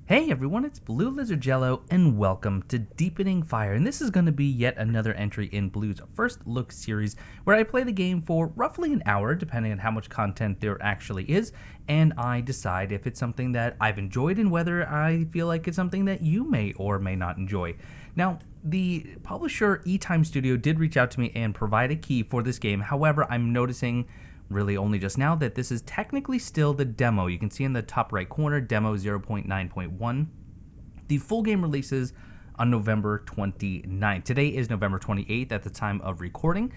Hey everyone, it's BlueLizardJello and welcome to Deepening Fire, and this is going to be yet another entry in Blue's First Look series where I play the game for roughly an hour depending on how much content there actually is, and I decide if it's something that I've enjoyed and whether I feel like it's something that you may or may not enjoy. Now, the publisher E-Time Studio did reach out to me and provide a key for this game. However, I'm noticing really only just now that this is technically still the demo. You can see in the top right corner, demo 0.9.1. The full game releases on November 29th. Today is November 28th at the time of recording.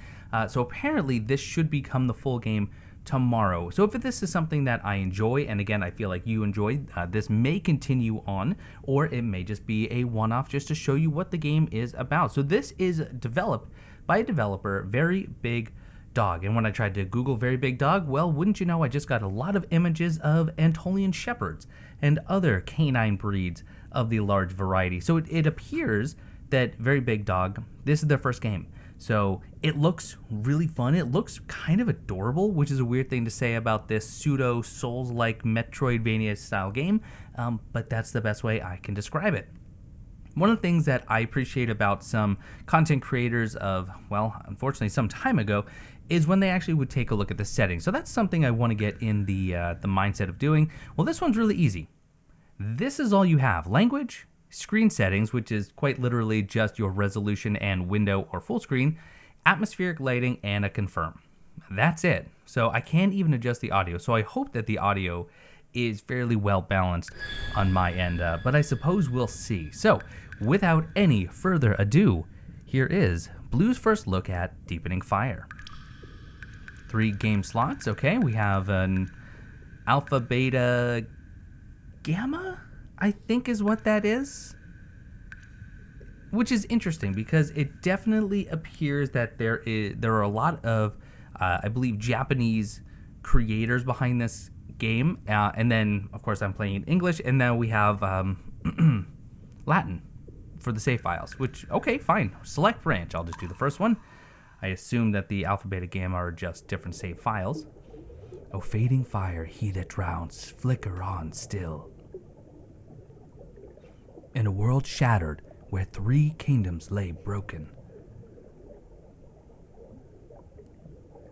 So apparently this should become the full game tomorrow. So if this is something that I enjoy, and again, I feel like you enjoy, this may continue on, or it may just be a one-off just to show you what the game is about. So this is developed by a developer, Very Big Dog. And when I tried to Google Very Big Dog, well, wouldn't you know, I just got a lot of images of Anatolian Shepherds and other canine breeds of the large variety. So it appears that Very Big Dog, this is their first game. So it looks really fun. It looks kind of adorable, which is a weird thing to say about this pseudo Souls-like Metroidvania style game, but that's the best way I can describe it. One of the things that I appreciate about some content creators of, well, unfortunately some time ago, is when they actually would take a look at the settings. So that's something I want to get in the mindset of doing. Well, this one's really easy. This is all you have. Language, screen settings, which is quite literally just your resolution and window or full screen, atmospheric lighting, and a confirm. That's it. So I can't even adjust the audio. So I hope that the audio is fairly well balanced on my end, but I suppose we'll see. So without any further ado, here is Blue's first look at Deepening Fire. 3 game slots. Okay, we have an alpha, beta, gamma, I think is what that is. Which is interesting because it definitely appears that there are a lot of, I believe, Japanese creators behind this game. And then, of course, I'm playing in English. And now we have Latin for the save files, which, okay, fine. Select branch. I'll just do the first one. I assume that the alpha, beta, gamma are just different save files. Oh, fading fire, he that drowns, flicker on still. In a world shattered, where 3 kingdoms lay broken,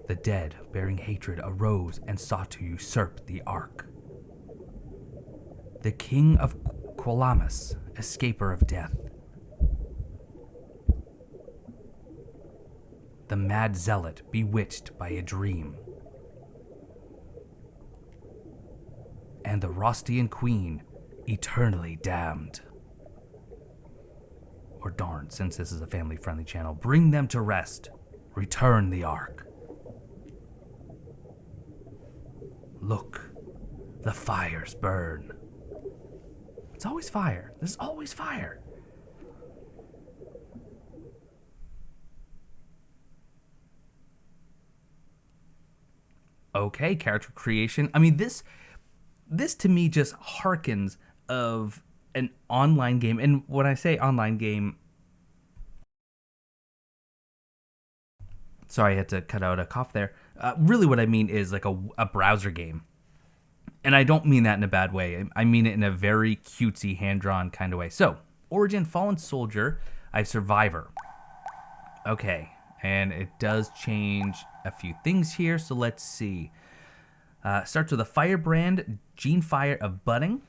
the dead, bearing hatred, arose and sought to usurp the Ark. The king of Qualamus, escaper of death. The mad zealot, bewitched by a dream. And the Rostian queen, eternally damned. Or darn, since this is a family-friendly channel, bring them to rest. Return the Ark. Look, the fires burn. It's always fire. There's always fire. Okay, character creation. I mean, this to me just harkens of an online game. And when I say online game, sorry, I had to cut out a cough there. Really what I mean is like a browser game. And I don't mean that in a bad way. I mean it in a very cutesy, hand-drawn kind of way. So, Origin, Fallen Soldier, I have Survivor. Okay, and it does change a few things here, so let's see. Starts with a firebrand, Gene Fire of Budding.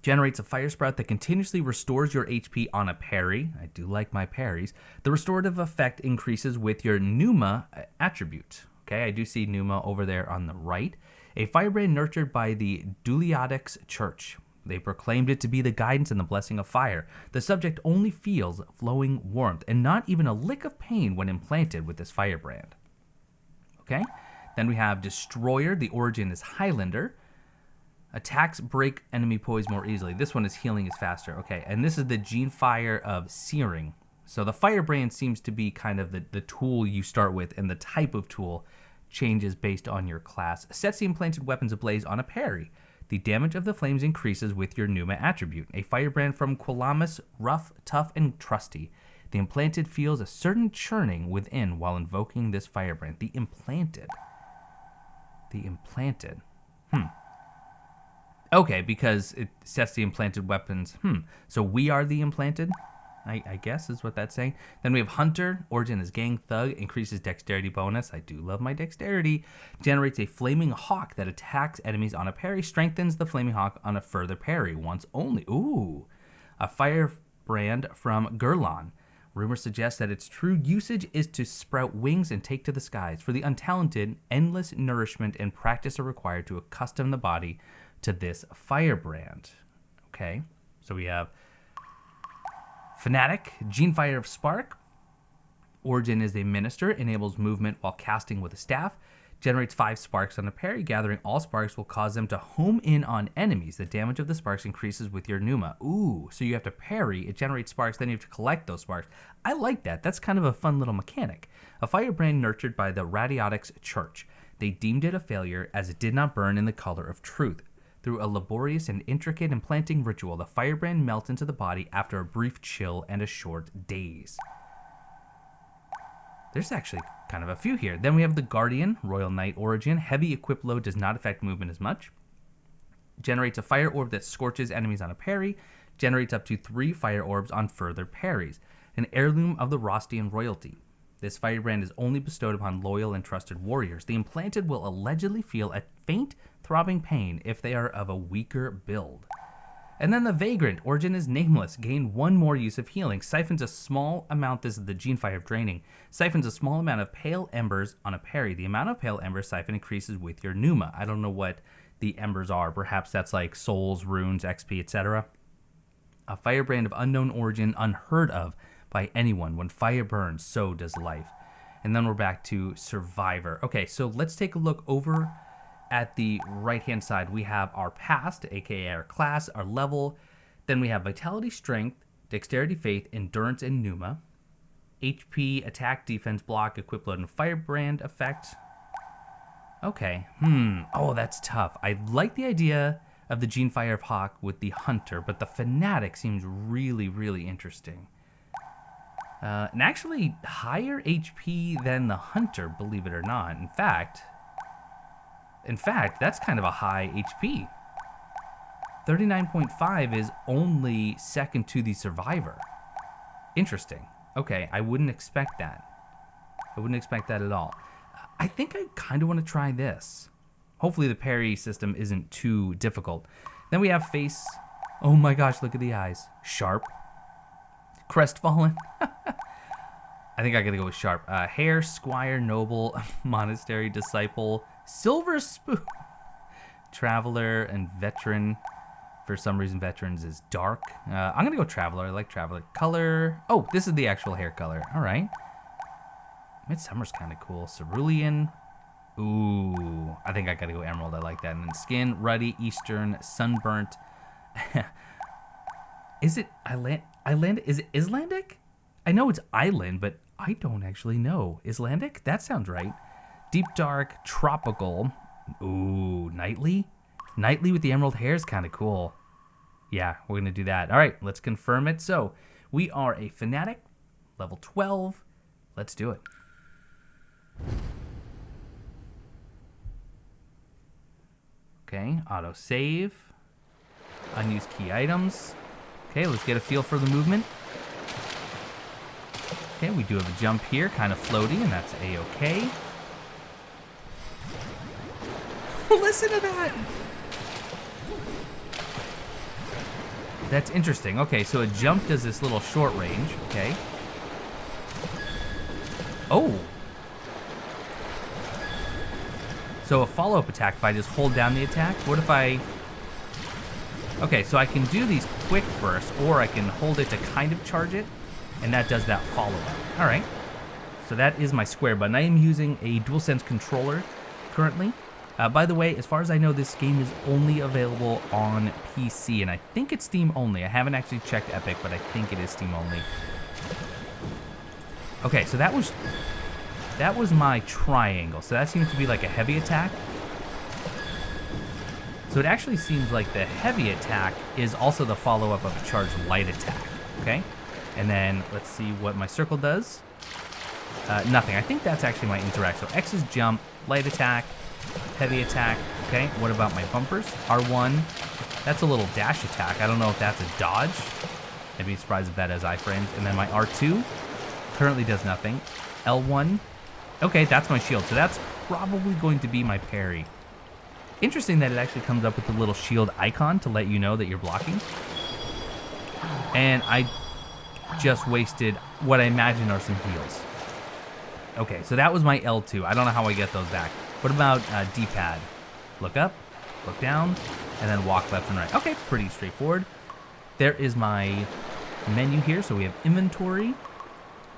Generates a fire sprout that continuously restores your HP on a parry. I do like my parries. The restorative effect increases with your Pneuma attribute. Okay, I do see Pneuma over there on the right. A firebrand nurtured by the Duliadics Church. They proclaimed it to be the guidance and the blessing of fire. The subject only feels flowing warmth and not even a lick of pain when implanted with this firebrand. Okay, then we have Destroyer. The origin is Highlander. Attacks break enemy poise more easily. This one is healing is faster. Okay, and this is the Gene Fire of Searing. So the firebrand seems to be kind of the tool you start with, and the type of tool changes based on your class. Sets the implanted weapons ablaze on a parry. The damage of the flames increases with your Pneuma attribute. A firebrand from Qualamus, rough, tough, and trusty. The implanted feels a certain churning within while invoking this firebrand. The implanted. Okay, because it sets the implanted weapons. So we are the implanted, I guess is what that's saying. Then we have Hunter. Origin is Gang Thug. Increases dexterity bonus. I do love my dexterity. Generates a Flaming Hawk that attacks enemies on a parry. Strengthens the Flaming Hawk on a further parry once only. Ooh. A Firebrand from Gurlon. Rumors suggest that its true usage is to sprout wings and take to the skies. For the untalented, endless nourishment and practice are required to accustom the body to this Firebrand. Okay, so we have Fanatic, Gene Fire of Spark. Origin is a minister, enables movement while casting with a staff. Generates 5 sparks on a parry. Gathering all sparks will cause them to home in on enemies. The damage of the sparks increases with your pneuma. Ooh, so you have to parry. It generates sparks, then you have to collect those sparks. I like that. That's kind of a fun little mechanic. A firebrand nurtured by the Radiotics Church. They deemed it a failure as it did not burn in the color of truth. Through a laborious and intricate implanting ritual, the firebrand melts into the body after a brief chill and a short daze. There's actually kind of a few here. Then we have the Guardian, Royal Knight origin. Heavy equip load does not affect movement as much. Generates a fire orb that scorches enemies on a parry. Generates up to 3 fire orbs on further parries. An heirloom of the Rostian royalty. This firebrand is only bestowed upon loyal and trusted warriors. The implanted will allegedly feel a faint, throbbing pain if they are of a weaker build. And then the Vagrant, origin is nameless. Gain 1 more use of healing. Siphons a small amount, this is the Gene Fire of Draining. Siphons a small amount of pale embers on a parry. The amount of pale embers siphon increases with your pneuma. I don't know what the embers are. Perhaps that's like souls, runes, XP, etc. A firebrand of unknown origin, unheard of by anyone. When fire burns, so does life. And then we're back to Survivor. Okay, so let's take a look over at the right-hand side. We have our past, aka our class, our level. Then we have Vitality, Strength, Dexterity, Faith, Endurance, and Pneuma. HP, Attack, Defense, Block, Equip Load, and Firebrand effect. Okay, oh, that's tough. I like the idea of the Gene Fire of Hawk with the Hunter, but the Fanatic seems really, really interesting. And actually higher HP than the Hunter, believe it or not. In fact, that's kind of a high HP. 39.5 is only second to the Survivor. Interesting. Okay, I wouldn't expect that. I wouldn't expect that at all. I think I kind of want to try this. Hopefully the parry system isn't too difficult. Then we have Face. Oh my gosh, look at the eyes. Sharp. Crestfallen. I think I gotta go with Sharp. Hair, Squire, Noble, Monastery, Disciple, Silver Spoon, Traveler, and Veteran. For some reason, Veterans is dark. I'm gonna go Traveler. I like Traveler. Color. Oh, this is the actual hair color. All right. Midsummer's kind of cool. Cerulean. Ooh, I think I gotta go Emerald. I like that. And then Skin, Ruddy, Eastern, Sunburnt. Is it Island? Is it Icelandic? I know it's island, but I don't actually know. Icelandic? That sounds right. Deep Dark, Tropical. Ooh, Nightly? Nightly with the emerald hair is kind of cool. Yeah, we're going to do that. All right, let's confirm it. So, we are a Fanatic, level 12. Let's do it. Okay, auto save. Unused key items. Okay, let's get a feel for the movement. Okay, we do have a jump here, kind of floaty, and that's A-okay. Listen to that! That's interesting. Okay, so a jump does this little short range. Okay. Oh! So a follow-up attack, if I just hold down the attack, what if I... Okay, so I can do these quick bursts, or I can hold it to kind of charge it, and that does that follow-up. All right. So that is my square button. I am using a DualSense controller currently. By the way, as far as I know, this game is only available on PC, and I think it's Steam only. I haven't actually checked Epic, but I think it is Steam only. Okay, so that was my triangle. So that seems to be like a heavy attack. So it actually seems like the heavy attack is also the follow-up of a charged light attack. Okay, and then let's see what my circle does. Nothing. I think that's actually my interact. So X is jump, light attack. Heavy attack. Okay, what about my bumpers? R1. That's a little dash attack. I don't know if that's a dodge. I'd be surprised if that has iframes. And then my R2 currently does nothing. L1. Okay, that's my shield. So that's probably going to be my parry. Interesting that it actually comes up with the little shield icon to let you know that you're blocking. And I just wasted what I imagine are some heals. Okay, so that was my L2. I don't know how I get those back. What about D-pad? Look up, look down, and then walk left and right. Okay, pretty straightforward. There is my menu here. So we have inventory,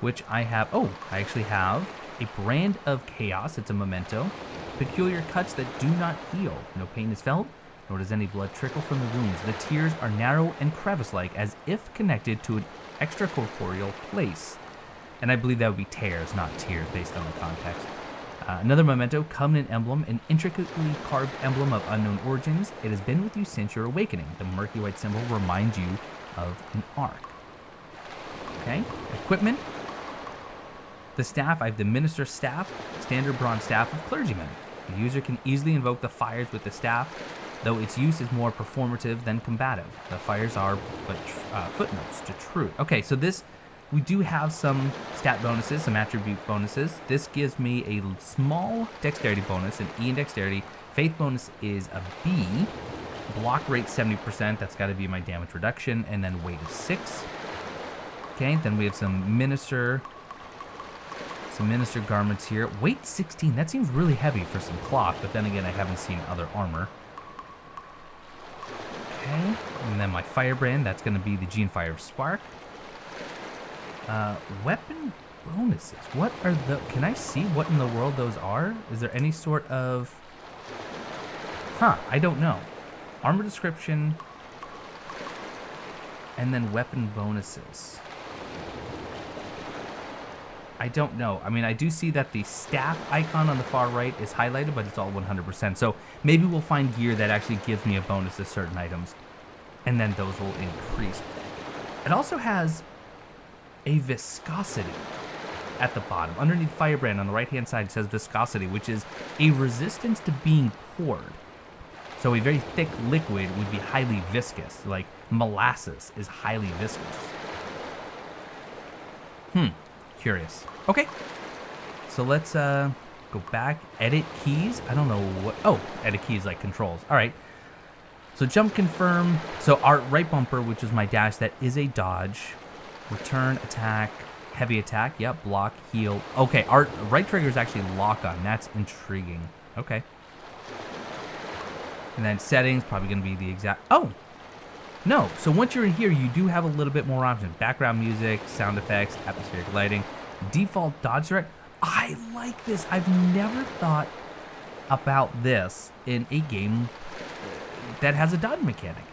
which I have. Oh, I actually have a brand of chaos. It's a memento. Peculiar cuts that do not heal. No pain is felt, nor does any blood trickle from the wounds. The tears are narrow and crevice-like, as if connected to an extracorporeal place. And I believe that would be tears, not tears, based on the context. Another memento, Covenant Emblem, an intricately carved emblem of unknown origins. It has been with you since your awakening. The murky white symbol reminds you of an arc. Okay, equipment. The staff, I have the Minister's Staff, standard bronze staff of clergymen. The user can easily invoke the fires with the staff, though its use is more performative than combative. The fires are but footnotes to truth. Okay, so this, we do have some stat bonuses, some attribute bonuses. This gives me a small dexterity bonus, an E in dexterity. Faith bonus is a B. Block rate 70%, that's got to be my damage reduction, and then weight is 6. Okay, then we have some minister garments here. Weight 16, that seems really heavy for some cloth, but then again, I haven't seen other armor. Okay, and then my firebrand, that's going to be the Gene Fire Spark. Weapon bonuses, what are the, can I see what in the world those are? Is there any sort of, I don't know. Armor description, and then weapon bonuses. I don't know. I mean, I do see that the staff icon on the far right is highlighted, but it's all 100%. So maybe we'll find gear that actually gives me a bonus to certain items, and then those will increase. It also has a viscosity at the bottom. Underneath Firebrand on the right-hand side, it says viscosity, which is a resistance to being poured. So a very thick liquid would be highly viscous, like molasses is highly viscous. Curious. Okay, so let's go back. Edit keys. I don't know what. Oh, edit keys like controls. All right. So jump, confirm. So our right bumper, which is my dash, that is a dodge. Return, attack, heavy attack. Yep, block, heal. Okay, our right trigger is actually lock on. That's intriguing. Okay. And then settings, probably going to be the exact. Oh, no. So once you're in here, you do have a little bit more options. Background music, sound effects, atmospheric lighting, default dodge direct. I like this. I've never thought about this in a game that has a dodge mechanic.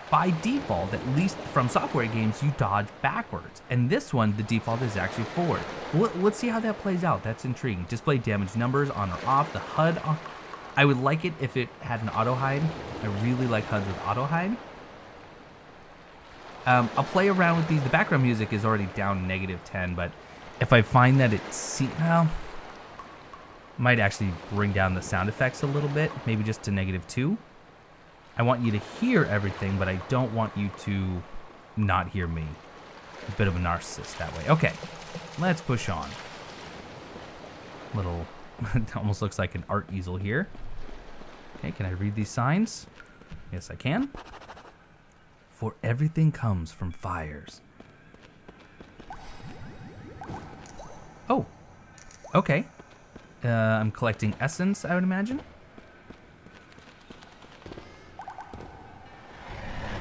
By default, at least from software games, you dodge backwards. And this one, the default is actually forward. Let's see how that plays out. That's intriguing. Display damage numbers on or off. The HUD. I would like it if it had an auto hide. I really like HUDs with auto hide. I'll play around with these. The background music is already down -10, but if I find that well, might actually bring down the sound effects a little bit, maybe just to -2. I want you to hear everything, but I don't want you to not hear me. A bit of a narcissist that way. Okay, let's push on. Little, it almost looks like an art easel here. Okay, can I read these signs? Yes, I can. For everything comes from fires. Oh, okay. I'm collecting essence, I would imagine.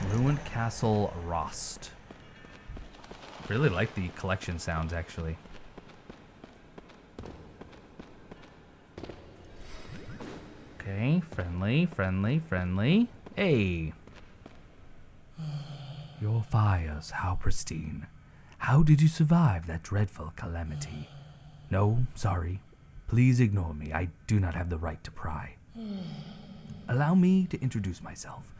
Ruined Castle Rost. Really like the collection sounds, actually. Okay, friendly, friendly, friendly. Hey. Your fires, how pristine. How did you survive that dreadful calamity? No, sorry. Please ignore me. I do not have the right to pry. Allow me to introduce myself.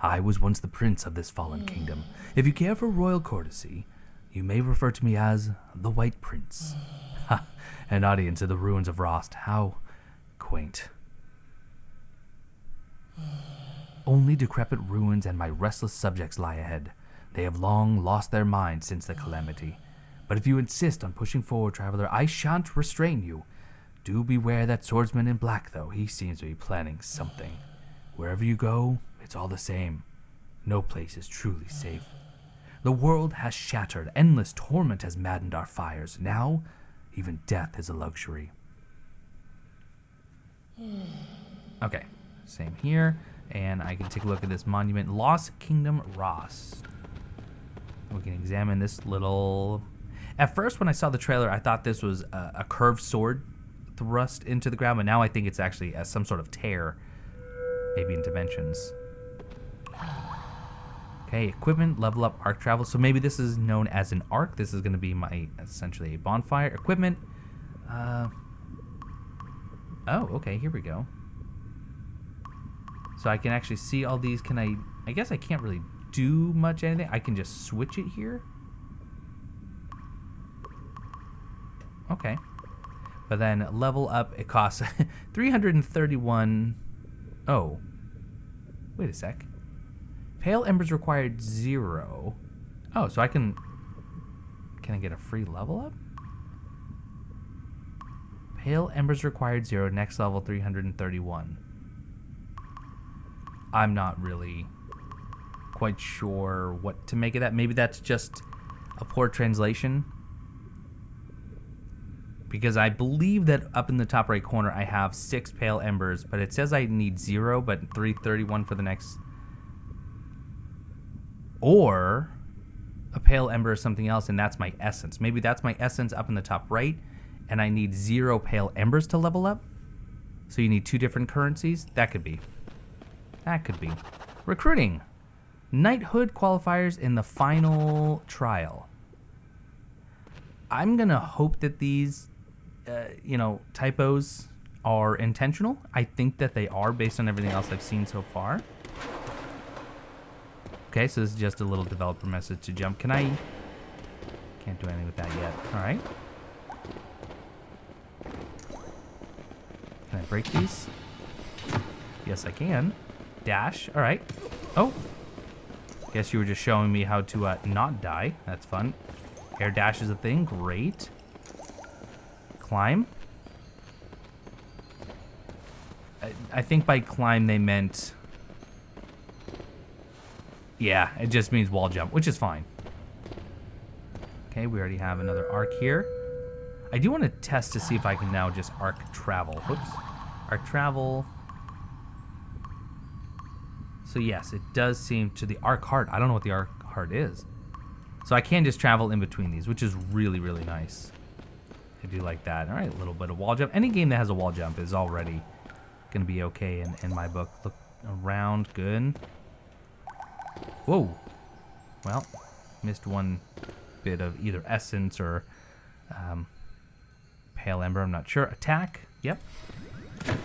I was once the prince of this fallen kingdom. If you care for royal courtesy, you may refer to me as the White Prince. Ha! An audience at the ruins of Rost. How quaint. Only decrepit ruins and my restless subjects lie ahead. They have long lost their minds since the calamity. But if you insist on pushing forward, traveler, I shan't restrain you. Do beware that swordsman in black, though. He seems to be planning something. Wherever you go, it's all the same. No place is truly safe. The world has shattered. Endless torment has maddened our fires. Now, even death is a luxury. Okay, same here. And I can take a look at this monument. Lost Kingdom Rost. We can examine this little... At first, when I saw the trailer, I thought this was a curved sword thrust into the ground, but now I think it's actually some sort of tear, maybe in dimensions. Okay, equipment, level up, arc travel. So maybe this is known as an arc. This is going to be my, essentially, a bonfire. Equipment. Oh, okay, here we go. So I can actually see all these. Can I guess I can't really do much anything. I can just switch it here. Okay. But then level up, it costs 331. Oh. Wait a sec. Pale Embers required 0. Oh, so I can I get a free level up? Pale Embers required 0, next level 331. I'm not really quite sure what to make of that. Maybe that's just a poor translation. Because I believe that up in the top right corner I have 6 Pale Embers, but it says I need 0, but 331 for the next. Or a Pale Ember is something else, and that's my essence. Maybe that's my essence up in the top right, and I need 0 Pale Embers to level up. So you need 2 different currencies? That could be. That could be. Recruiting. Knighthood qualifiers in the final trial. I'm going to hope that these, typos are intentional. I think that they are based on everything else I've seen so far. Okay, so this is just a little developer message to jump. Can't do anything with that yet. All right. Can I break these? Yes, I can. Dash. All right. Oh. Guess you were just showing me how to not die. That's fun. Air dash is a thing. Great. Climb. I think by climb they meant... Yeah, it just means wall jump, which is fine. Okay, we already have another arc here. I do want to test to see if I can now just arc travel. Whoops. Arc travel. So yes, it does seem to the arc heart. I don't know what the arc heart is. So I can just travel in between these, which is really, really nice. I do like that. All right, a little bit of wall jump. Any game that has a wall jump is already going to be okay in my book. Look around. Good. Whoa. Well, missed one bit of either essence or Pale Ember. I'm not sure. Attack. Yep. There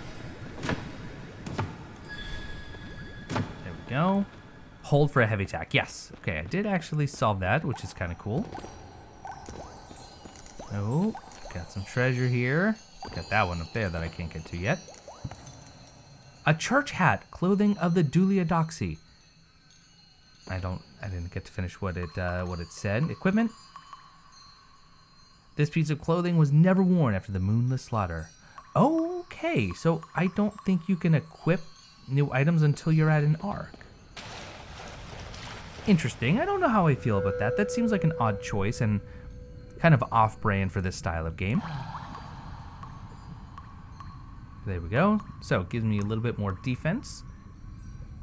we go. Hold for a heavy attack. Yes. Okay, I did actually solve that, which is kind of cool. Oh, got some treasure here. Got that one up there that I can't get to yet. A church hat, clothing of the Duliadoxy. I didn't get to finish what it said. Equipment. This piece of clothing was never worn after the moonless slaughter. Okay, so I don't think you can equip new items until you're at an arc. Interesting. I don't know how I feel about that. That seems like an odd choice and kind of off-brand for this style of game. There we go. So it gives me a little bit more defense.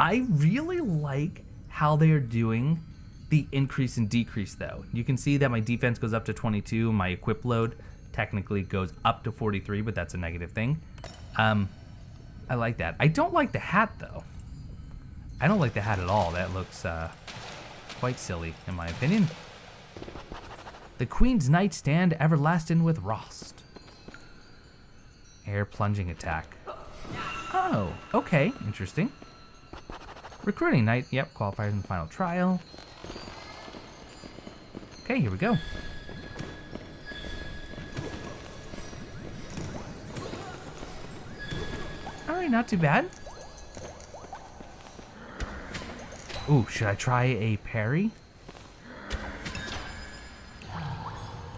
I really like how they are doing the increase and decrease, though. You can see that my defense goes up to 22. My equip load technically goes up to 43, but that's a negative thing. I like that. I don't like the hat, though. I don't like the hat at all. That looks quite silly, in my opinion. The Queen's Nightstand everlasting with Rost. Air plunging attack. Oh, okay. Interesting. Recruiting Knight. Yep, qualifiers in the final trial. Okay, here we go. Alright, not too bad. Ooh, should I try a parry?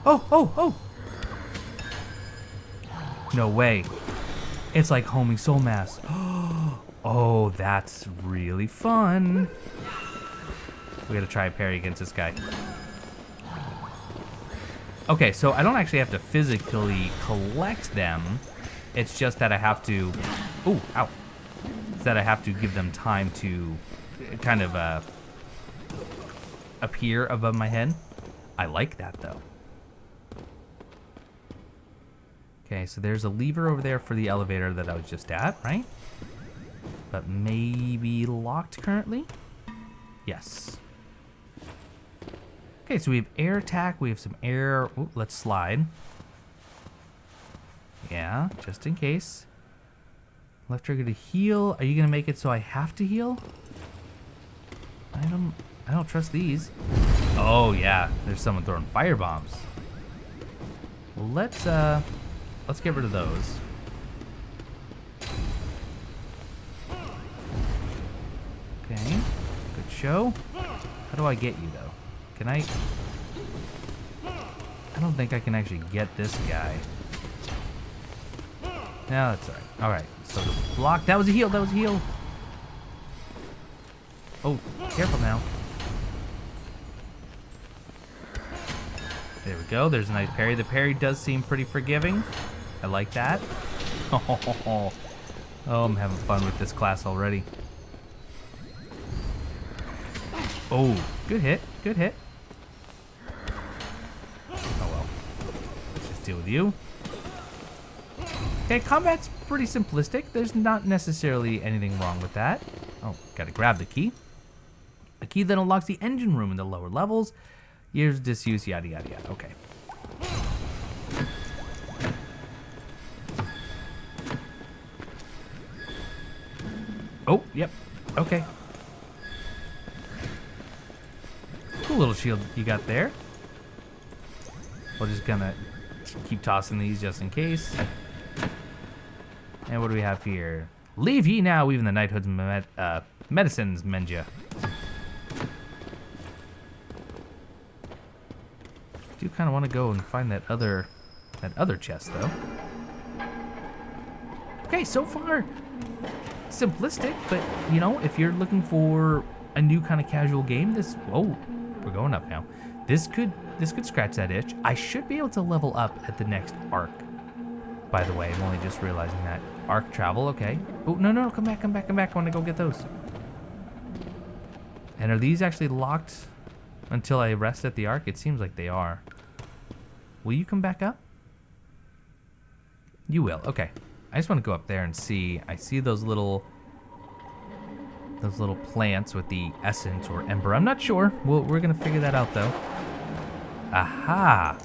Oh, oh, oh! No way. It's like homing soul mass. Oh, that's really fun. We gotta try a parry against this guy. Okay, so I don't actually have to physically collect them. It's just that I have to... Ooh, ow. It's that I have to give them time to kind of appear above my head. I like that, though. Okay, so there's a lever over there for the elevator that I was just at, right? But maybe locked currently? Yes. Okay, so we have air attack, we have some air. Ooh, let's slide. Yeah, just in case. Left trigger to heal. Are you gonna make it so I have to heal? I don't trust these. Oh yeah, there's someone throwing fire bombs. Well, let's get rid of those. Okay, good show. How do I get you though? Can I don't think I can actually get this guy. No, that's alright. Alright, so the block, that was a heal, that was a heal. Oh, careful now. There we go, there's a nice parry. The parry does seem pretty forgiving. I like that. Oh, I'm having fun with this class already. Oh, good hit, good hit. Oh well, let's just deal with you. Okay, combat's pretty simplistic. There's not necessarily anything wrong with that. Oh, gotta grab the key. The key that unlocks the engine room in the lower levels. Years disuse, yada yada yada. Okay. Oh, yep. Okay. Cool little shield you got there. We're just gonna keep tossing these just in case. And what do we have here? Leave ye now, even the knighthood's medicines mend ya. Do kind of want to go and find that other chest though. Okay, so far simplistic, but you know, if you're looking for a new kind of casual game, this whoa, we're going up now. This could scratch that itch. I should be able to level up at the next arc. By the way, I'm only just realizing that. Arc travel, okay. Oh, no, come back. I want to go get those. And are these actually locked until I rest at the arc? It seems like they are. Will you come back up? You will, okay. I just want to go up there and see. I see those little plants with the essence or ember. I'm not sure. We're going to figure that out, though. Aha!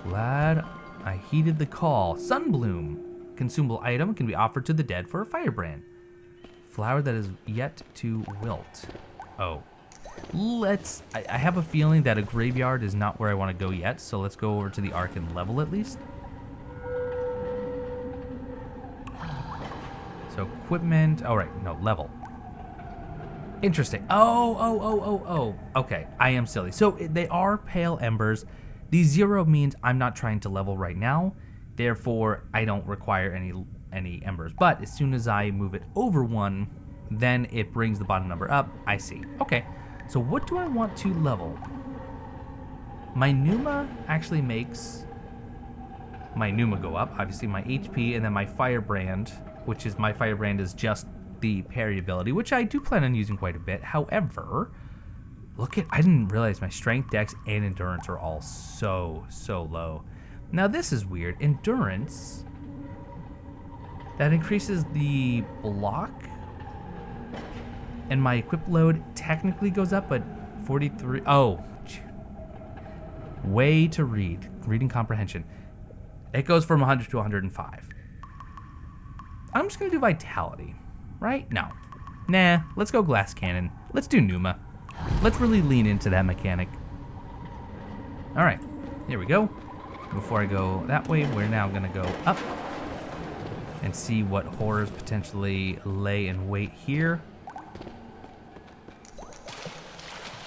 Glad I heeded the call. Sunbloom. Consumable item can be offered to the dead for a firebrand. Flower that is yet to wilt. Oh. I have a feeling that a graveyard is not where I want to go yet, so let's go over to the arc and level at least. So equipment, all right, no, level. Interesting. Oh. Okay, I am silly. So they are pale embers. The 0 means I'm not trying to level right now. Therefore, I don't require any embers. But as soon as I move it over 1, then it brings the bottom number up. I see. Okay, so what do I want to level? My Pneuma actually makes my Pneuma go up. Obviously, my HP, and then my Firebrand, which is my Firebrand is just the parry ability, which I do plan on using quite a bit. However, I didn't realize my strength, dex, and endurance are all so low. Now this is weird. Endurance, that increases the block, and my equip load technically goes up, but 43, oh, way to read. Reading comprehension. It goes from 100 to 105. I'm just gonna do vitality, right? No. Nah, let's go glass cannon. Let's do Pneuma. Let's really lean into that mechanic. All right, here we go. Before I go that way, we're now gonna go up and see what horrors potentially lay in wait here.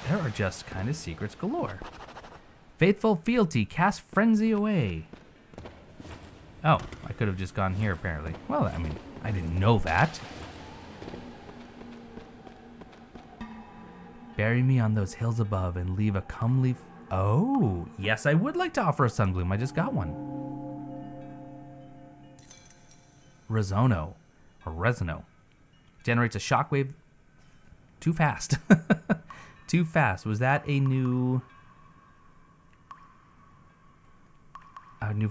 There are just kind of secrets galore. Faithful fealty, cast frenzy away. Oh, I could have just gone here apparently. Well, I mean, I didn't know that. Bury me on those hills above and leave a comely... Oh, yes, I would like to offer a sunbloom. I just got one. Resono, or Resono. Generates a shockwave too fast. Too fast. Was that a new...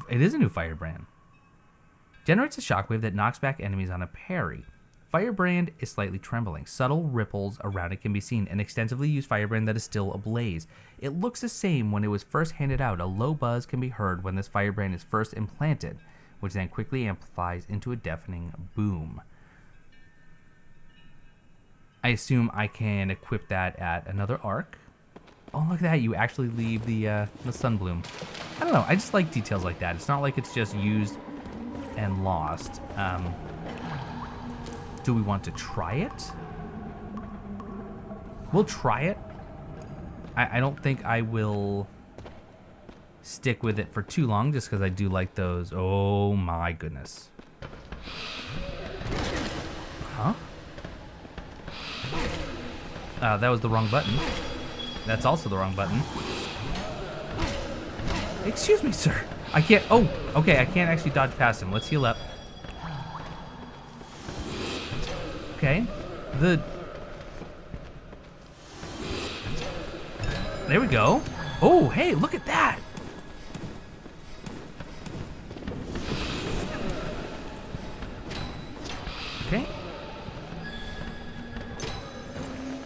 It is a new firebrand. Generates a shockwave that knocks back enemies on a parry. Firebrand is slightly trembling. Subtle ripples around it can be seen. An extensively used firebrand that is still ablaze. It looks the same when it was first handed out. A low buzz can be heard when this firebrand is first implanted, which then quickly amplifies into a deafening boom. I assume I can equip that at another arc. Oh, look at that. You actually leave the sunbloom. I don't know. I just like details like that. It's not like it's just used and lost. Do we want to try it? We'll try it. I don't think I will stick with it for too long just because I do like those. Oh my goodness. Huh? That was the wrong button. That's also the wrong button. Excuse me, sir. I can't. Oh, okay. I can't actually dodge past him. Let's heal up. Okay. There we go. Oh, hey, look at that. Okay.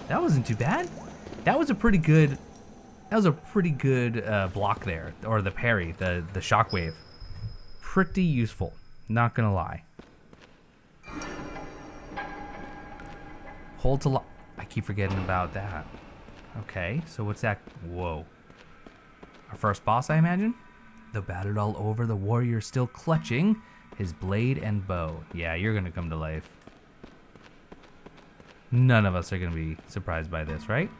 That wasn't too bad. That was a pretty good. Block there, or the parry, the shockwave. Pretty useful. Not gonna lie. Hold to lock. I keep forgetting about that. Okay, so what's that? Whoa. Our first boss, I imagine? Though battered all over, the warrior still clutching his blade and bow. Yeah, you're gonna come to life. None of us are gonna be surprised by this, right?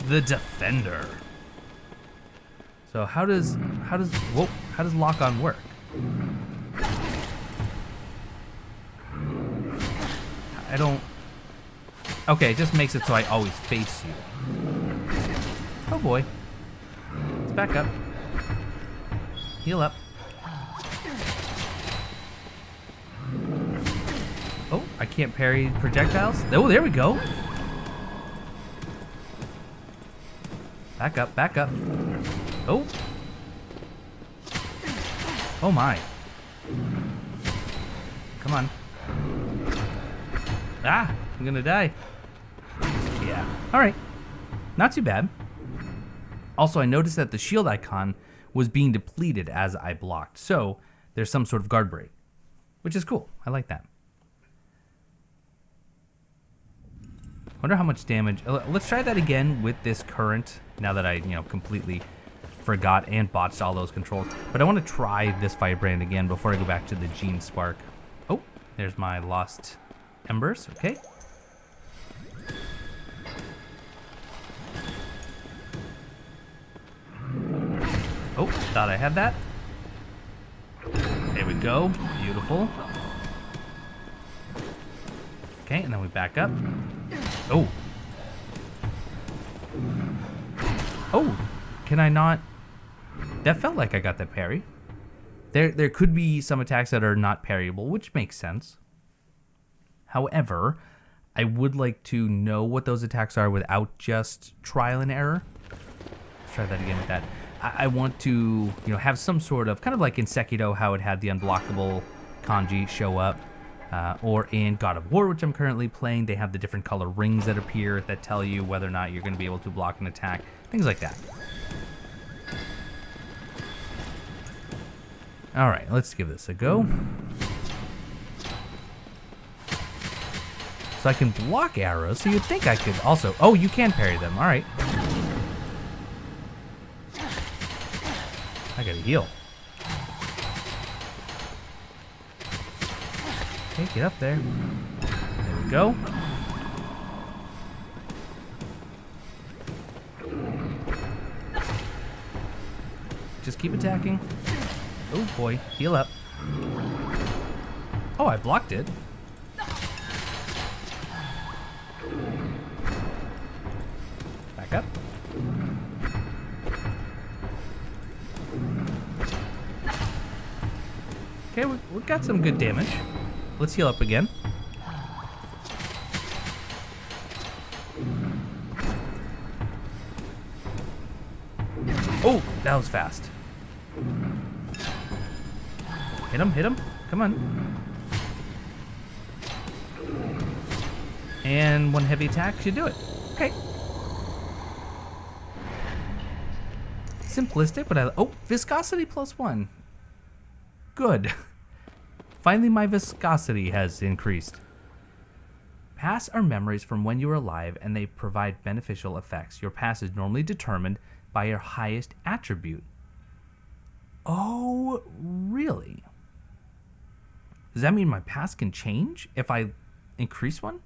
The Defender. So how does lock on work? I don't. Okay, it just makes it so I always face you. Oh boy. Let's back up. Heal up. Oh, I can't parry projectiles. Oh, there we go. Back up, back up. Oh. Oh my. Come on. Ah, I'm gonna die. Yeah, all right. Not too bad. Also, I noticed that the shield icon was being depleted as I blocked. So there's some sort of guard break, which is cool. I like that. Wonder how much damage. Let's try that again with this current, now that I, completely forgot and botched all those controls. But I want to try this firebrand again before I go back to the Gene Spark. Oh, there's my lost embers. Okay. Oh, thought I had that. There we go. Beautiful. Okay, and then we back up. Oh. Oh, can I not? That felt like I got that parry. There could be some attacks that are not parryable, which makes sense. However, I would like to know what those attacks are without just trial and error. Let's try that again with that. I want to, have some sort of, kind of like in Sekiro, how it had the unblockable kanji show up. Or in God of War, which I'm currently playing, they have the different color rings that appear that tell you whether or not you're going to be able to block an attack. Things like that. All right, let's give this a go. So I can block arrows, so you'd think I could also... Oh, you can parry them. All right. I gotta heal. Okay, get up there. There we go. Just keep attacking. Oh boy, heal up. Oh, I blocked it. Back up. Okay, we got some good damage. Let's heal up again. Oh, that was fast. Hit him, hit him. Come on. And one heavy attack should do it. Okay. Simplistic, but oh, viscosity +1. Good. Finally, my viscosity has increased. Pasts are memories from when you were alive, and they provide beneficial effects. Your past is normally determined by your highest attribute. Oh, really? Does that mean my past can change if I increase one?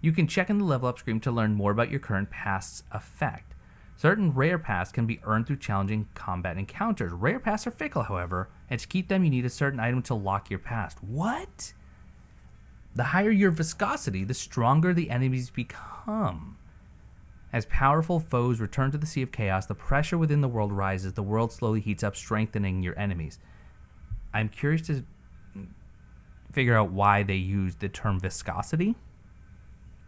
You can check in the level up screen to learn more about your current past's effect. Certain rare pasts can be earned through challenging combat encounters. Rare pasts are fickle, however, and to keep them you need a certain item to lock your past. What? The higher your viscosity, the stronger the enemies become. As powerful foes return to the Sea of Chaos, the pressure within the world rises. The world slowly heats up, strengthening your enemies. I'm curious to figure out why they use the term viscosity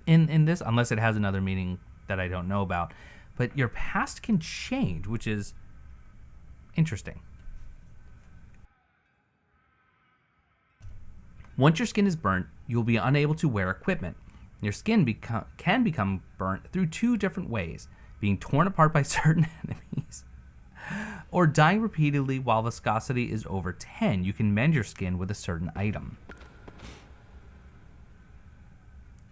in this, unless it has another meaning that I don't know about. But your past can change, which is interesting. Once your skin is burnt, you'll be unable to wear equipment. Your skin can become burnt through two different ways: being torn apart by certain enemies, or dying repeatedly while viscosity is over 10. You can mend your skin with a certain item.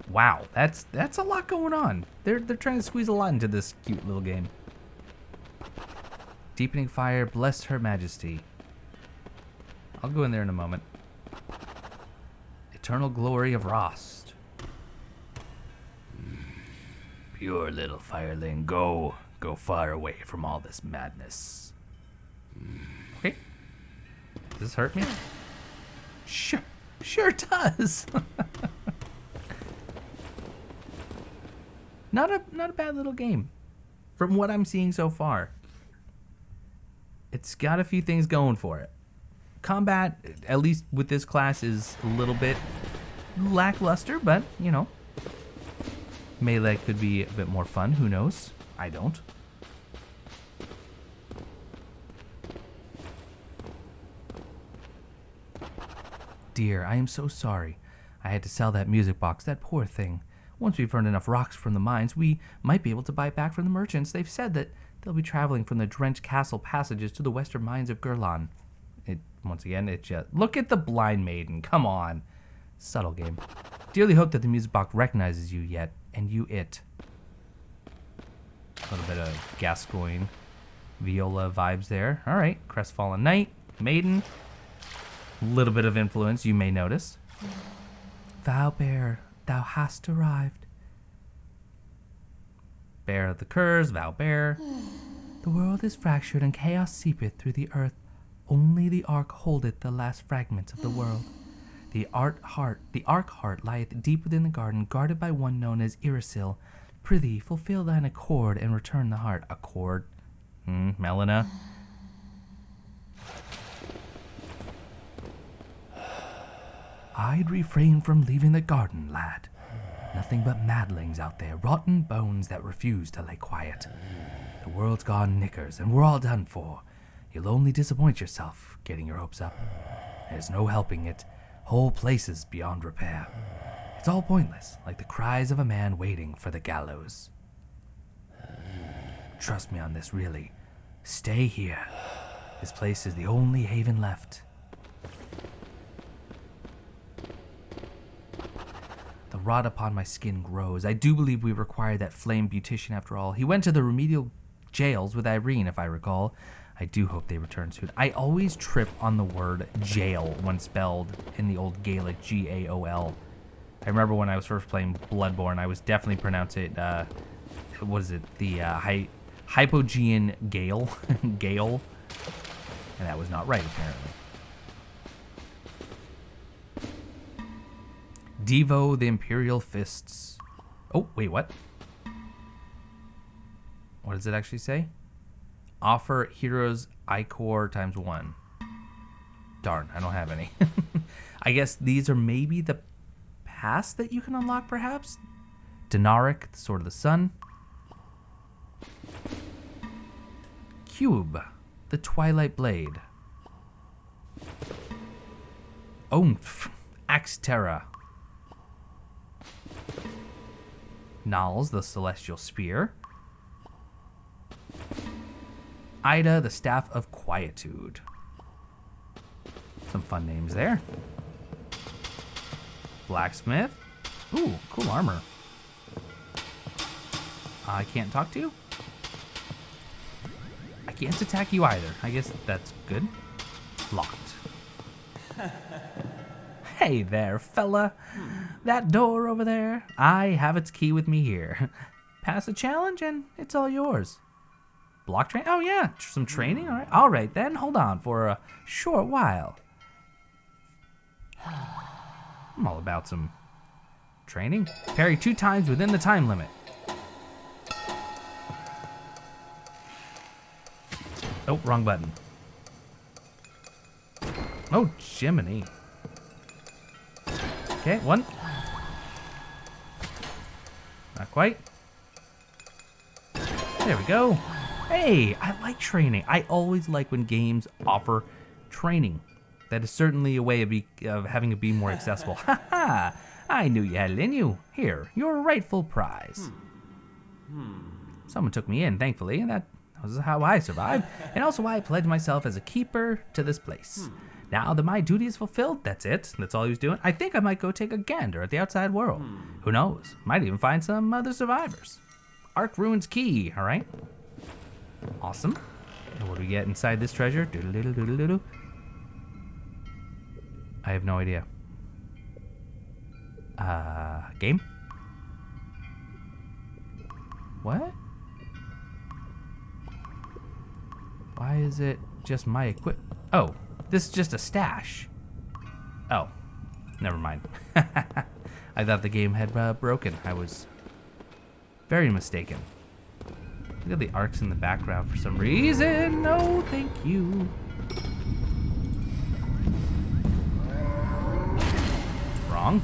Wow, that's a lot going on. They're trying to squeeze a lot into this cute little game. Deepening Fire, bless her majesty. I'll go in there in a moment. Eternal glory of Rost. Pure little fireling, go far away from all this madness. Okay. Does this hurt me? Sure does. Not a bad little game, from what I'm seeing so far. It's got a few things going for it. Combat, at least with this class, is a little bit lackluster, but, you know, melee could be a bit more fun. Who knows? I don't. Dear, I am so sorry. I had to sell that music box, that poor thing. Once we've earned enough rocks from the mines, we might be able to buy it back from the merchants. They've said that they'll be traveling from the drenched castle passages to the western mines of Gurlan. Once again, it just... Look at the blind maiden. Come on. Subtle game. Dearly hope that the music box recognizes you yet, and you it. A little bit of Gascoigne viola vibes there. All right. Crestfallen Knight, Maiden. A little bit of influence, you may notice. Vow-bearer, thou hast arrived. Bear of the curse, vow-bearer. The world is fractured and chaos seepeth through the earth. Only the Ark holdeth the last fragments of the world. The Ark heart lieth deep within the garden, guarded by one known as Irisil. Prithee, fulfill thine accord and return the heart. Accord? Melina? I'd refrain from leaving the garden, lad. Nothing but madlings out there, rotten bones that refuse to lay quiet. The world's gone knickers, and we're all done for. You'll only disappoint yourself getting your hopes up. There's no helping it. Whole places beyond repair. It's all pointless, like the cries of a man waiting for the gallows. Trust me on this, really. Stay here. This place is the only haven left. The rot upon my skin grows. I do believe we require that flame beautician after all. He went to the remedial jails with Irene, if I recall. I do hope they return soon. I always trip on the word jail when spelled in the old Gaelic, G-A-O-L. I remember when I was first playing Bloodborne, I was definitely pronouncing it, what is it, the Hypogean Gale? Gale? And that was not right, apparently. Devo the Imperial Fists. Oh, wait, what? What does it actually say? Offer heroes Ichor ×1. Darn, I don't have any. I guess these are maybe the pass that you can unlock, perhaps? Denaric, the Sword of the Sun. Cube, the Twilight Blade. Oomph, Axterra. Nals, the Celestial Spear. Ida, the Staff of Quietude. Some fun names there. Blacksmith. Ooh, cool armor. I can't talk to you? I can't attack you either. I guess that's good. Locked. Hey there, fella. That door over there, I have its key with me here. Pass a challenge and it's all yours. Block train? Oh yeah, some training? All right then, hold on for a short while. I'm all about some training. Parry 2 times within the time limit. Oh, wrong button. Oh, Jiminy. Okay, 1. Not quite. There we go. Hey, I like training. I always like when games offer training. That is certainly a way of having it be more accessible. Ha ha! I knew you had it in you. Here, your rightful prize. Someone took me in, thankfully, and that was how I survived, and also why I pledged myself as a keeper to this place. Now that my duty is fulfilled, that's it. That's all he was doing. I think I might go take a gander at the outside world. Who knows? Might even find some other survivors. Ark Ruins Key, all right? Awesome. And what do we get inside this treasure? Doodle-doodle-doodle-doodle. I have no idea. Game? What? Why is it just my equip? Oh, this is just a stash. Oh, never mind. I thought the game had broken. I was very mistaken. Look at the arcs in the background for some reason. No, thank you. Wrong.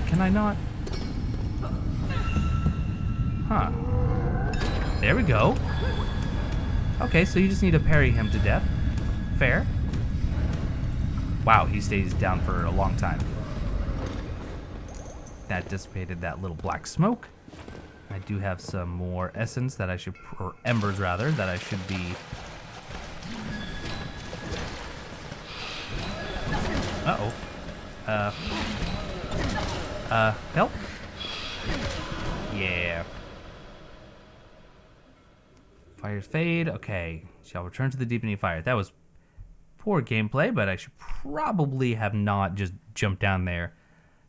Can I not? Huh. There we go. Okay, so you just need to parry him to death. Fair. Wow, he stays down for a long time. That dissipated that little black smoke. I do have some more essence that I should, or embers rather, that I should be... Uh-oh. Help? Yeah. Fires fade. Okay. Shall return to the Deepening Fire. That was poor gameplay, but I should probably have not just jumped down there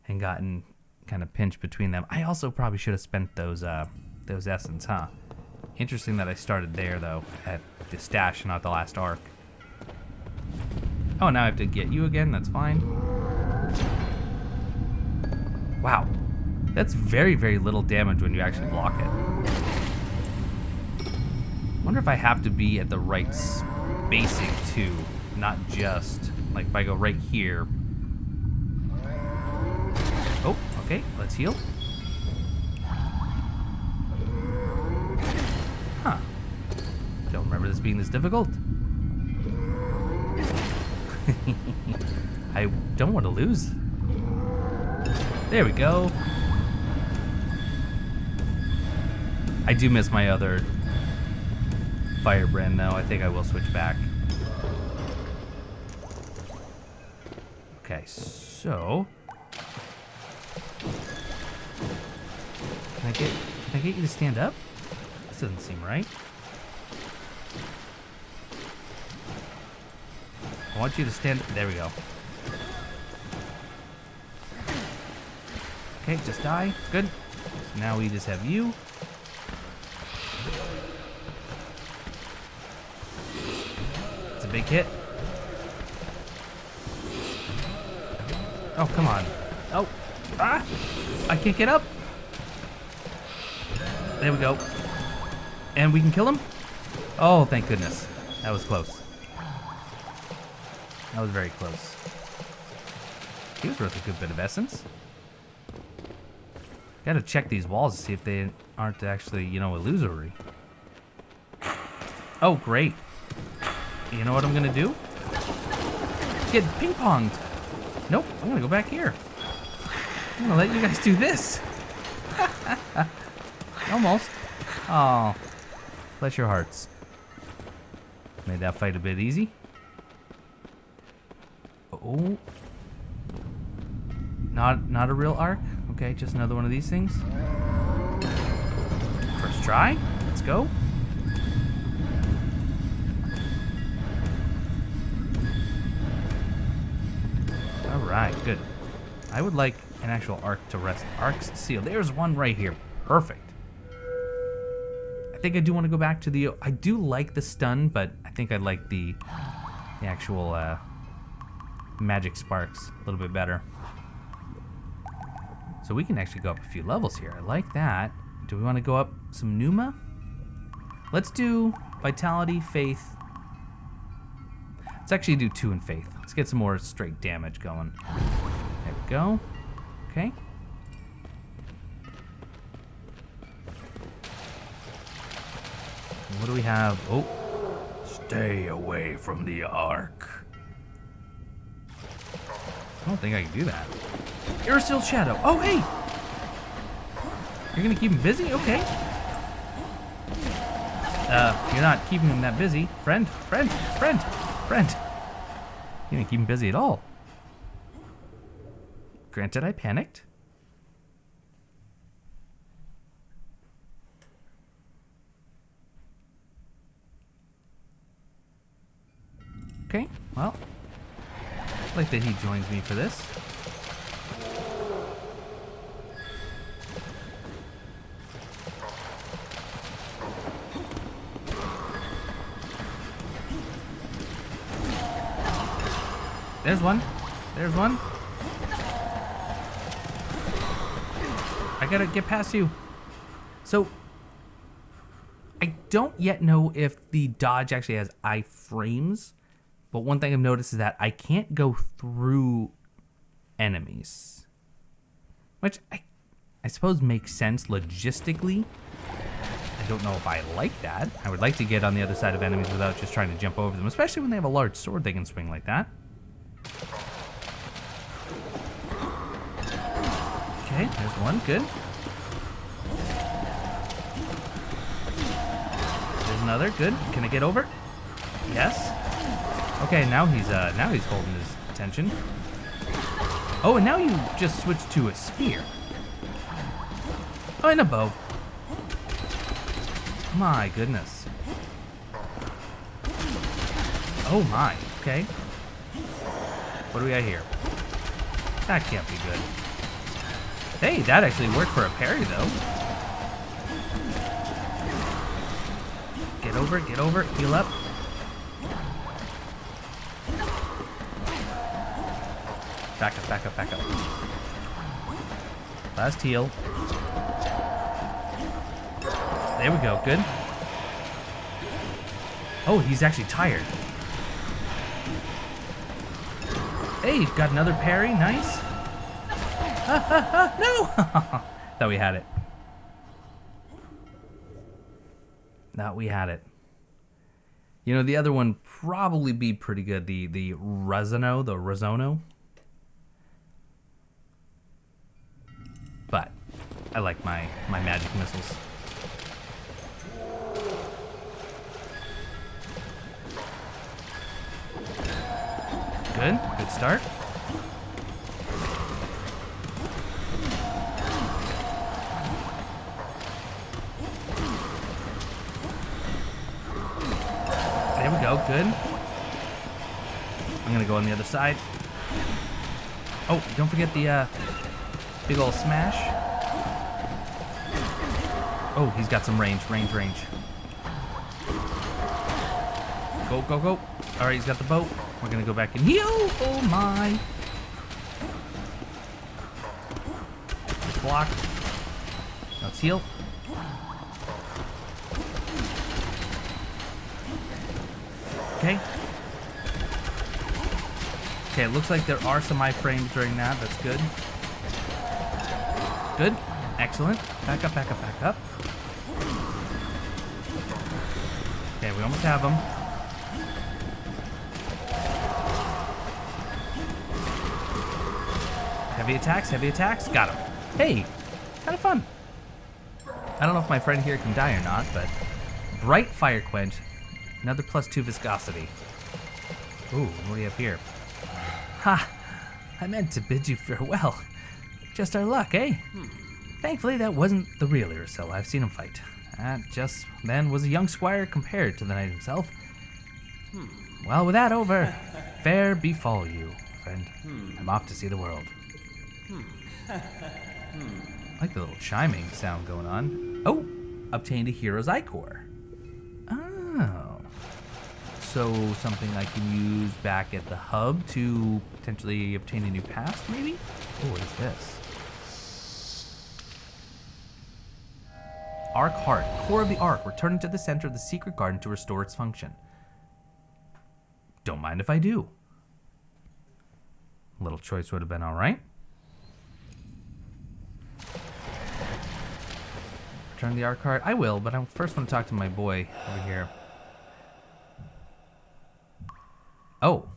and gotten kind of pinched between them. I also probably should have spent those essence, huh? Interesting that I started there, though, at the stash, not the last arc. Oh, now I have to get you again. That's fine. Wow. That's very, very little damage when you actually block it. Wonder if I have to be at the right spacing, too. Not just, like, if I go right here. Oh, okay. Let's heal. Huh. Don't remember this being this difficult. I don't want to lose. There we go. I do miss my other firebrand though. I think I will switch back. Okay, so can I get you to stand up? This doesn't seem right. I want you to stand. There we go. Okay, just die. Good. So now we just have you. big hit. Oh, come on. Oh, I can't get up. There we go. And we can kill him? Oh, thank goodness. That was close. That was very close. He was worth a good bit of essence. Gotta check these walls to see if they aren't actually, you know, illusory. Oh, great. You know what I'm gonna do? Get ping-ponged. Nope, I'm gonna go back here. I'm gonna let you guys do this. Almost. Oh, bless your hearts. Made that fight a bit easy. Oh. Not a real arc. Okay, just another one of these things. First try. Let's go. All right, good. I would like an actual arc to rest. Arcs seal. There's one right here. Perfect. I think I do want to go back to the... I do like the stun, but I think I like the actual magic sparks a little bit better. So we can actually go up a few levels here. I like that. Do we want to go up some Pneuma? Let's do Vitality, Faith. Let's actually do 2 in Faith. Let's get some more straight damage going. There we go. Okay. What do we have? Oh, stay away from the arc. I don't think I can do that. Irresil Shadow. Oh, hey! You're gonna keep him busy? Okay. You're not keeping him that busy. Friend. You didn't keep him busy at all. Granted, I panicked. Okay, well, I like that he joins me for this. There's one. There's one. I gotta get past you. So, I don't yet know if the dodge actually has iframes. But one thing I've noticed is that I can't go through enemies. Which I suppose makes sense logistically. I don't know if I like that. I would like to get on the other side of enemies without just trying to jump over them. Especially when they have a large sword they can swing like that. Okay, there's one. Good. There's another. Good. Can I get over? Yes. Okay, now he's holding his attention. Oh, and now you just switched to a spear. Oh, and a bow. My goodness. Oh my. Okay. What do we got here? That can't be good. Hey, that actually worked for a parry, though. Get over, heal up. Back up. Last heal. There we go, good. Oh, he's actually tired. Hey, got another parry, nice. No! Thought we had it. Thought we had it. You know, the other one probably be pretty good. The Razono. But I like my magic missiles. Good start. There we go, good. I'm gonna go on the other side. Oh, don't forget the big ol' smash. Oh, he's got some range. Go, go, go. All right, he's got the boat. We're gonna go back and heal. Oh my. Block. Let's heal. Okay. Okay, it looks like there are some iframes during that. That's good. Good. Excellent. Back up, back up, back up. Okay, we almost have him. Heavy attacks, heavy attacks. Got him. Hey, kind of fun. I don't know if my friend here can die or not, but bright fire quench. Another +2 viscosity. Ooh, what do you have here? Ha! I meant to bid you farewell. Just our luck, eh? Thankfully, that wasn't the real Uracil. I've seen him fight. That just then was a young squire compared to the knight himself. Well, with that over, fair befall you, friend. I'm off to see the world. I like the little chiming sound going on. Oh, obtained a hero's ichor. Oh. So something I can use back at the hub to potentially obtain a new pass, maybe? Oh, what is this? Arc Heart, core of the Arc, returning to the center of the secret garden to restore its function. Don't mind if I do. A little choice would have been alright. Return the Arc Heart. I will, but I first want to talk to my boy over here. Oh,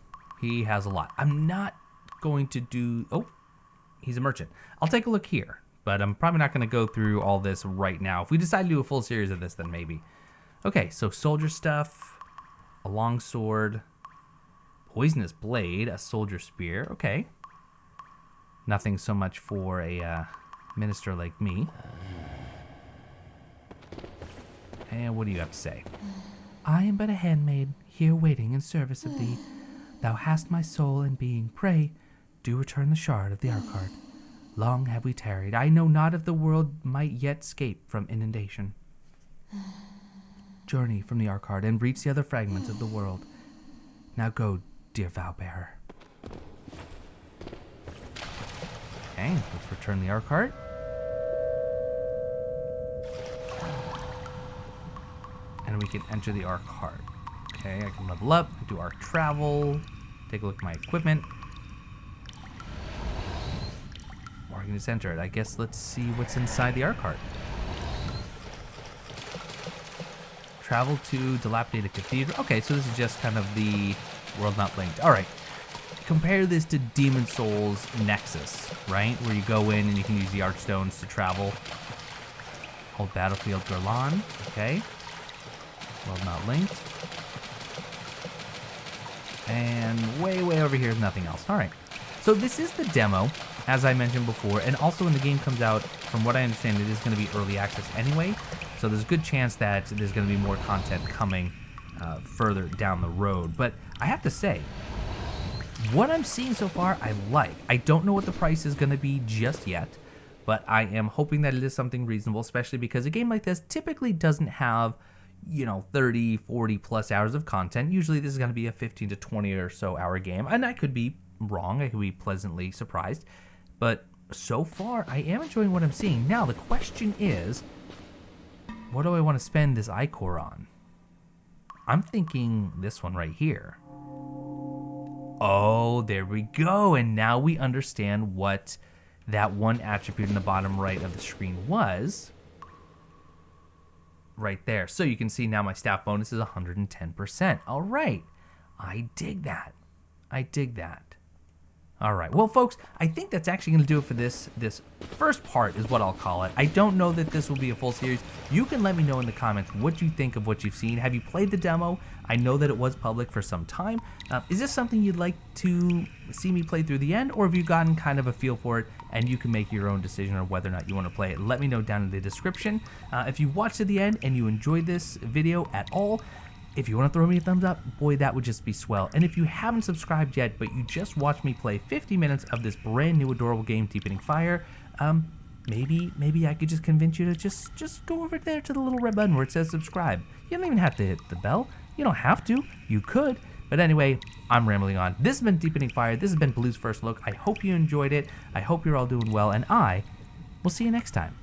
he has a lot. I'm not going to do... Oh, he's a merchant. I'll take a look here, but I'm probably not going to go through all this right now. If we decide to do a full series of this, then maybe. Okay, so soldier stuff, a long sword, poisonous blade, a soldier spear. Okay. Nothing so much for a minister like me. And what do you have to say? I am but a handmaid, here waiting in service of thee. Thou hast my soul and being. Pray, do return the shard of the Arc Heart. Long have we tarried. I know not if the world might yet escape from inundation. Journey from the Arc Heart and reach the other fragments of the world. Now go, dear vow-bearer. Okay, let's return the Arc Heart. And we can enter the Arc Heart. Okay, I can level up, do Arc Travel, take a look at my equipment. Or I can just enter it. I guess let's see what's inside the Arc Heart. Travel to dilapidated cathedral. Okay, so this is just kind of the world not linked. All right. Compare this to Demon Souls Nexus, right? Where you go in and you can use the Archstones to travel. Hold Battlefield Gerlan. Okay. World not linked. And way over here is nothing else. All right. So this is the demo, as I mentioned before, and also when the game comes out, from what I understand, it is going to be early access anyway. So there's a good chance that there's going to be more content coming further down the road. But I have to say, what I'm seeing so far, I like. I don't know what the price is going to be just yet, but I am hoping that it is something reasonable, especially because a game like this typically doesn't have, 30, 40 plus hours of content. Usually this is going to be a 15 to 20 or so hour game, and I could be wrong. I could be pleasantly surprised, but so far I am enjoying what I'm seeing. Now the question is, what do I want to spend this ichor on? I'm thinking this one right here. Oh, there we go. And now we understand what that one attribute in the bottom right of the screen was. Right there. So you can see now my staff bonus is 110%. All right. I dig that. I dig that. All right. Well, folks, I think that's actually going to do it for this first part is what I'll call it. I don't know that this will be a full series. You can let me know in the comments what you think of what you've seen. Have you played the demo? I know that it was public for some time. Is this something you'd like to see me play through the end, or have you gotten kind of a feel for it and you can make your own decision on whether or not you want to play it? Let me know down in the description. If you watched to the end and you enjoyed this video at all, if you want to throw me a thumbs up, boy, that would just be swell. And if you haven't subscribed yet, but you just watched me play 50 minutes of this brand new adorable game, Deepening Fire, maybe I could just convince you to just go over there to the little red button where it says subscribe. You don't even have to hit the bell. You don't have to. You could. But anyway, I'm rambling on. This has been Deepening Fire. This has been Blue's First Look. I hope you enjoyed it. I hope you're all doing well, and I will see you next time.